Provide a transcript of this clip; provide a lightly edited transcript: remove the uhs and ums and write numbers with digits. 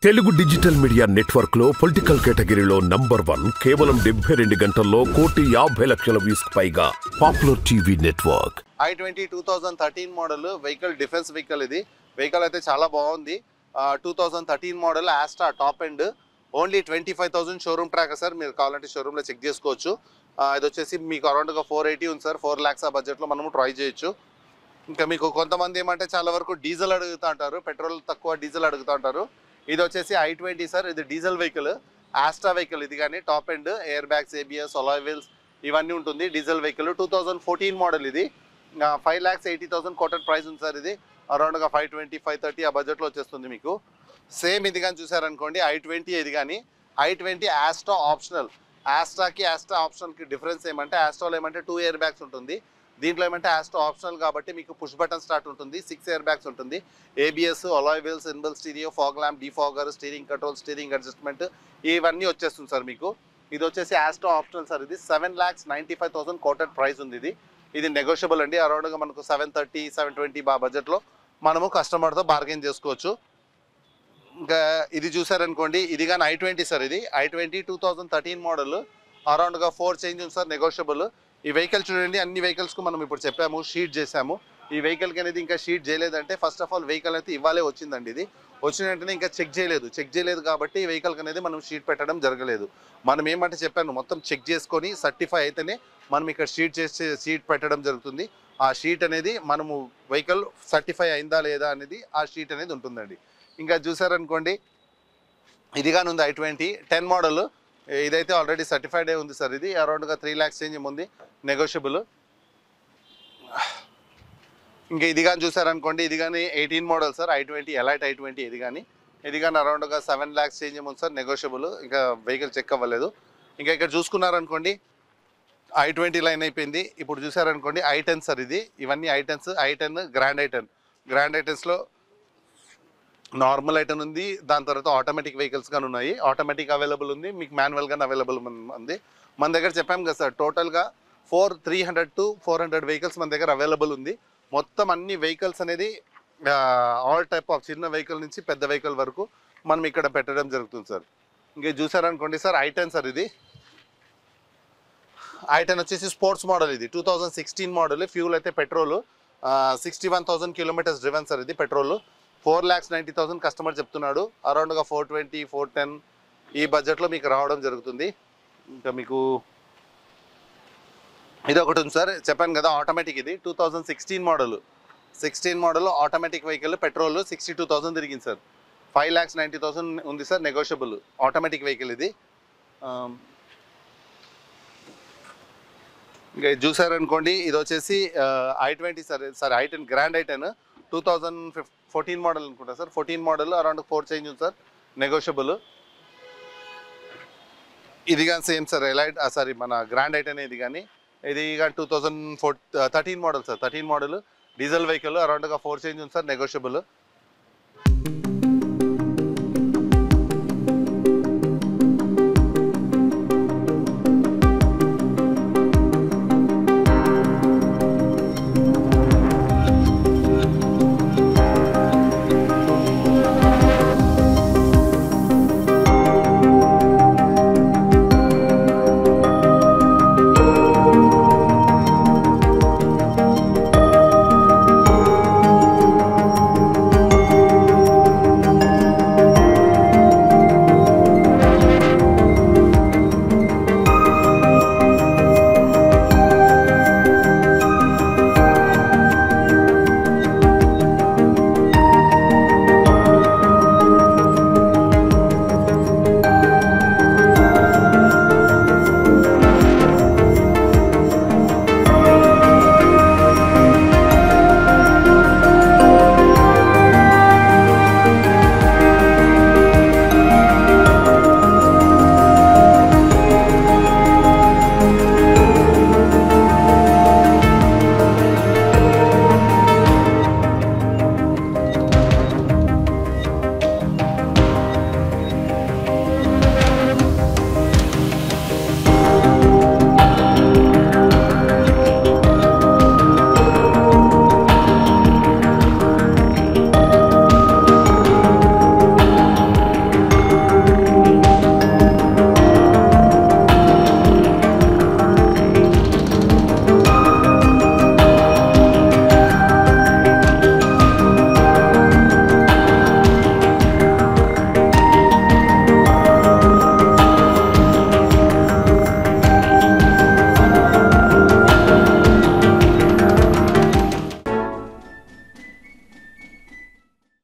Telugu digital media network లో political కేటగిరీలో #1 కేవలం 72 గంటల్లో 1,50,00,000 వ్యూస్ పైగా popular TV network. i20 2013 model vehicle defence vehicle. ఇది వెహికల్ అయితే చాలా బాగుంది. 2013 model Astra top end only 25,000 showroom track sir. మీరు కావాలంటే షోరూమ్ లో చెక్ చేసుకోవచ్చు. ఇది వచ్చేసి మీకు అరౌండ్ గా 480 ఉంది సార్. 4 lakhs ఆ బడ్జెట్ లో మనము ట్రై చేయొచ్చు. ఇంకా మీకు కొంతమంది ఏమంటే చాలా వరకు డీజిల్ అడుగుతూ ఉంటారు, పెట్రోల్ తక్కువ డీజిల్ అడుగుతూ ఉంటారు. ఇది వచ్చేసి i20 సార్. ఇది డీజిల్ వెహికల్, ఆస్ట్రా వెహికల్. ఇది కానీ top end air bags, ABS, alloy wheels ఇవన్నీ ఉంటుంది. Diesel vehicle 2014 model. ఇది 5,80,000 కోటెడ్ ప్రైస్ ఉంది సార్. ఇది అరౌండ్గా 520, 530 ఆ బడ్జెట్లో వచ్చేస్తుంది మీకు. సేమ్ ఇది కానీ చూసారనుకోండి i20. ఇది కానీ i20 ఆస్ట్రా ఆప్షనల్. ఆస్ట్రాకి ఆస్ట్రా ఆప్షనల్కి డిఫరెన్స్ ఏమంటే ఆస్ట్రాలో ఏమంటే 2 ఎయిర్ బ్యాగ్స్ ఉంటుంది. దీంట్లో ఏమంటే ఆస్ట్రా ఆప్షనల్ కాబట్టి మీకు పుష్ బటన్ స్టార్ట్ ఉంటుంది. 6 ఎయిర్ బ్యాగ్స్ ఉంటుంది. ABS, alloy wheels, ఇన్బుల్ stereo, fog lamp, defogger, steering control, steering adjustment ఇవన్నీ వచ్చేస్తుంది సార్ మీకు. ఇది వచ్చేసి ఆస్ట్రా ఆప్షనల్ సార్. ఇది 7,95,000 కోటెడ్ ప్రైస్ ఉంది. ఇది నెగోషియబుల్ అండి. అరౌండ్గా మనకు 730, 720 బడ్జెట్లో మనము కస్టమర్తో బార్గెన్ చేసుకోవచ్చు. ఇంకా ఇది చూసారనుకోండి, ఇది కానీ i20 సార్. ఇది i20 2013 మోడల్ అరౌండ్గా 4 చేంజ్ ఉంది సార్, నెగోషియబుల్. ఈ వెహికల్ చూడండి, అన్ని వెహికల్స్కు మనం ఇప్పుడు చెప్పాము, షీట్ చేసాము. ఈ వెహికల్కి అనేది ఇంకా షీట్ చేయలేదంటే ఫస్ట్ ఆఫ్ ఆల్ వెహికల్ అయితే ఇవ్వాలే వచ్చిందండి. ఇది వచ్చిన వెంటనే ఇంకా చెక్ చేయలేదు కాబట్టి ఈ వెహికల్కి అనేది మనం షీట్ పెట్టడం జరగలేదు. మనం ఏమంటే చెప్పాను, మొత్తం చెక్ చేసుకొని సర్టిఫై అయితేనే మనం ఇక్కడ షీట్ పెట్టడం జరుగుతుంది. ఆ షీట్ అనేది మనము వెహికల్ సర్టిఫై అయిందా లేదా అనేది ఆ షీట్ అనేది ఉంటుందండి. ఇంకా చూసారనుకోండి, ఇది కానీ ఉంది i20 10 మోడల్. ఇదైతే ఆల్రెడీ సర్టిఫైడ్ ఉంది సార్. ఇది అరౌండ్గా 3 lakhs చేంజ్ ఉంది, నెగోషియబుల్. ఇంకా ఇది కానీ చూసారనుకోండి, ఇది కానీ 18 model sir. i20 elite i20. ఇది కానీ అరౌండ్గా 7 lakhs చేంజ్ ఉంది సార్, నెగోషియబుల్. ఇంకా వెహికల్ చెక్ అవ్వలేదు. ఇంకా ఇక్కడ చూసుకున్నారనుకోండి, i20 లైన్ అయిపోయింది. ఇప్పుడు చూసారనుకోండి i10 సార్. ఇవన్నీ i10 గ్రాండ్ ఐటెన్స్లో నార్మల్ ఐటెన్ ఉంది. దాని తర్వాత ఆటోమేటిక్ వెహికల్స్ కానీ ఉన్నాయి. ఆటోమేటిక్ అవైలబుల్ ఉంది, మీకు మాన్యువల్ కానీ అవైలబుల్ ఉంది. మన దగ్గర చెప్పాము కదా సార్, టోటల్గా 300 to 400 వెహికల్స్ మన దగ్గర అవైలబుల్ ఉంది. మొత్తం అన్ని వెహికల్స్ అనేది ఆల్ టైప్ ఆఫ్ చిన్న వెహికల్ నుంచి పెద్ద వెహికల్ వరకు మనం ఇక్కడ పెట్టడం జరుగుతుంది సార్. ఇంకా చూసారనుకోండి సార్ i10 సార్. ఇది i10 వచ్చేసి స్పోర్ట్స్ మోడల్. ఇది 2016 మోడల్. ఫ్యూల్ అయితే పెట్రోల్ 61,000 kilometers డ్రివెన్ సార్. ఇది పెట్రోల్ 4,90,000 కస్టమర్ చెప్తున్నాడు. అరౌండ్గా 420, 410 ఈ బడ్జెట్లో మీకు రావడం జరుగుతుంది. ఇంకా మీకు ఇది ఒకటి ఉంది సార్, చెప్పాను కదా ఆటోమేటిక్. ఇది 2016 మోడల్ ఆటోమేటిక్ వెహికల్, పెట్రోల్ 62,000 తిరిగింది సార్. 5,90,000 ఉంది సార్, నెగోషియబుల్. ఆటోమేటిక్ వెహికల్ ఇది. ఇంకా చూసారనుకోండి, ఇది వచ్చేసి i20 sir. i10 grand i10 2014 model అనుకుంటా సార్. 14 మోడల్ అరౌండ్ 4 చేంజ్ ఉంది సార్, నెగోషియబుల్. ఇది కానీ సేమ్ సార్, ఎలైట్ సారీ మన గ్రాండ్ i10. ఇది కానీ 2013 model sir. 13 model diesel vehicle అరౌండ్గా 4 చేంజ్ ఉంది సార్, నెగోషియబుల్.